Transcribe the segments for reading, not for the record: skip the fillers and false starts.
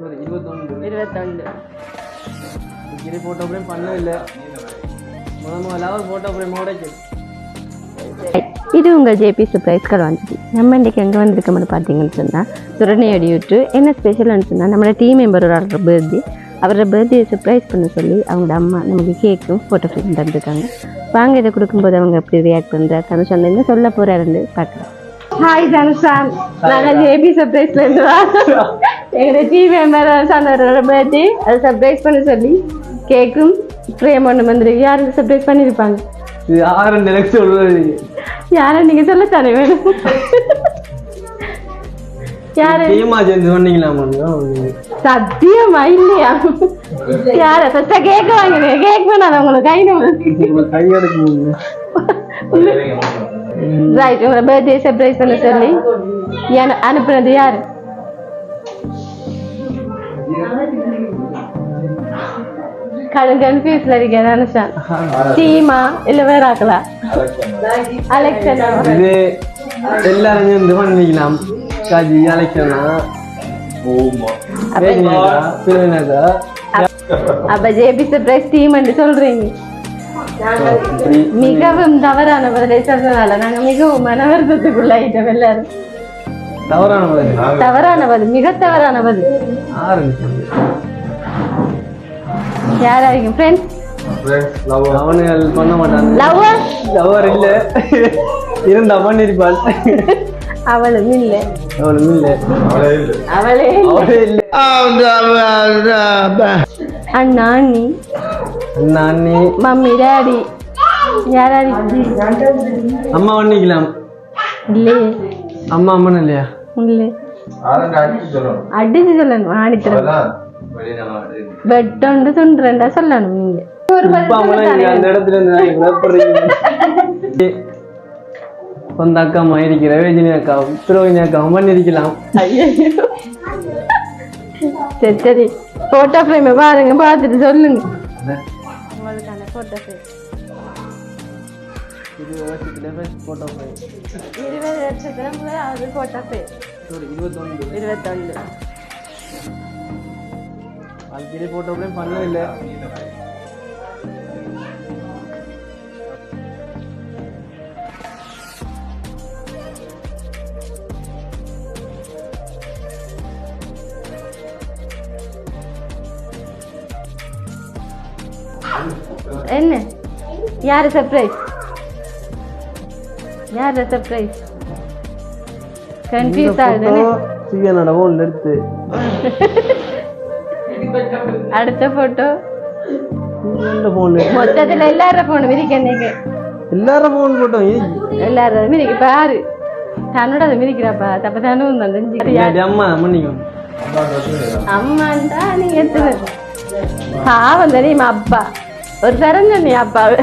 21 photo frame பண்ணவில்லை. முதல்ல ஒரு போட்டோ ஃப்ரேம் உடைக்கு. இது உங்கள் ஜேபி சர்ப்ரைஸ் கல்வாஞ்சி. நம்ம இன்றைக்கி எங்கே வந்திருக்கோம்னு பார்த்தீங்கன்னு சொன்னால் சுரணியோட யூடியூப் என்ன ஸ்பெஷல்னு சொன்னால் நம்மளோட டீம் மெம்பர் ஒரு பர்த்டே, அவரோட பர்த்டே சர்ப்ரைஸ் பண்ண சொல்லி அவங்களோட அம்மா நமக்கு கேக்கும் ஃபோட்டோ ஃப்ரேம் தந்துருக்காங்க. வாங்க இதை கொடுக்கும்போது அவங்க எப்படி ரியாக்ட் பண்ணுறாரு தனுஷன் என்ன சொல்ல போகிறாருன்னு பார்க்கலாம். ஹாய் தனுஷான், நாங்கள் ஜேபி சர்ப்ரைஸ்லேருந்து வரோம். எங்களோட டீம் மெம்பர் தனுஷானோட பர்த்டே அதை சர்ப்ரைஸ் பண்ண சொல்லி கேக்கும் ஃப்ரேம் ஒன்று வந்துருக்கு. யாருக்கு சர்ப்ரைஸ் பண்ணியிருப்பாங்க? யாரும் எனக்கு சொல்றது யார நீங்க சொல்லத்தானே வேணும். யாரு சொன்னீங்களா? சத்தியமா இல்லையா? யார ஃபர்ஸ்ட் கேக் வாங்கினே கேக் வேணாம் உங்களுக்கு கையெடுக்க ரைட். உங்களை பர்த்டே சர்ப்ரைஸ் பண்ண சொல்லி அனுப்புனது யாரு? கன்ஃபியூஸ்ல இருக்கேன். அனுஷான் டீமா இல்ல வேற ஆக்கலாம்? அலெக்சனா இது எல்லாரும் வந்து பண்ணிக்கலாம். காஜி அலெக்சனா அப்ப ஜேபி சர்ப்ரைஸ் டீம் என்று சொல்றீங்க. மிகவும் தவறான பதிலை சொன்னதால நாங்க மிகவும் மனவருத்தத்துக்குள்ளாயிட்டோம் எல்லாரும். தவறான பதில், மிக தவறான பதில். யாராவது ஃப்ரெண்ட்ஸ் அவனுகள் பண்ண மாட்டாங்க. லவ்வர் இல்ல இருந்தா பண்ணிருப்பாள். அவளும் இல்ல அவளே இல்ல. அண்ணா அண்ணி மம்மி டாடி யாராவது அம்மா பண்ணிக்கலாம் இல்லையே? அம்மா அம்மன் இல்லையா? இல்ல அடிச்சு சொல்லணும். ஆணித்தரம் பெட்டொண்டு துண்டுறா சொல்லணும். நீங்க அந்த இடத்துல இருந்து சொந்த அக்காமா இருக்கிற ரஜினி அக்காவும் துரோகினி அக்காவும் பண்ணிருக்கலாம். சரி சரி, போட்டோ ஃப்ரேம் பாருங்க, பார்த்துட்டு சொல்லுங்க. உங்களுக்கான போட்டோ ஃப்ரேம் 20 வருஷத்துல போட்டோ ஃப்ரேம் 20 வருஷத்துல முதலாவது போட்டோ ஃப்ரேம் 21 வாழ்க்கையிலே போட்டோ ஃப்ரேம் பண்ணவில்லை. என்ன யாரு சர்ப்ரைஸ்? யாரு சர்ப்ரைஸ்? கன்ஃபியூஸ் ஆகுது. சீக்கிரம் போன்ல எடுத்து அடுத்த போட்டோ மொத்தத்துல எல்லாரும் போன் மிதிக்க எல்லாரும் போன் போட்டோம். எல்லாரும் மிதிக்க பாரு தன்னோட அதை மிதிக்கிறாப்பா. தப்ப தானும் அம்மா மன்னிக்கும். அம்மாண்டா நீங்க எத்தனை பாவம் தெரியுமா? அப்பா ஒரு தரஞ்ச அப்பாவே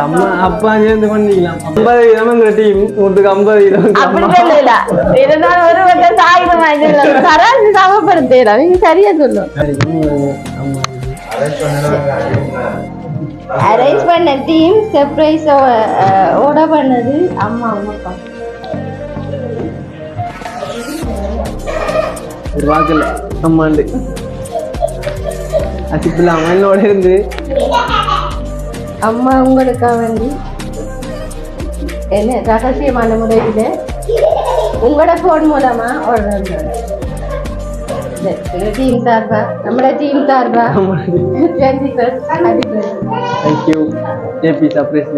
அம்மா அப்பா சேர்ந்து பண்ணிக்கலாம். 50 டீம் உங்களுக்கு 50 அப்படி இல்ல இருந்தாலும் ஒரு வட்டம் சாயுதம் தராஞ்சு சமப்படுத்தா. நீங்க சரியா சொல்லும். அரேஞ்ச் பண்ண டீம் சர்ப்ரைஸ் ஓட பண்ணது அம்மா அப்பா. ஒரு வாக்கில் அம்மாண்டு அசிப்பில்லாம் என்னோட இருந்து அம்மா உங்களுக்கா வேண்டி என்ன ரகசியமான முறையில் உங்களோட போன் மூலமா டீம் சார்பா நம்மளோட டீம் சார்பா 21 தேங்க்யூ ஜேபி சர்ப்ரைஸ்.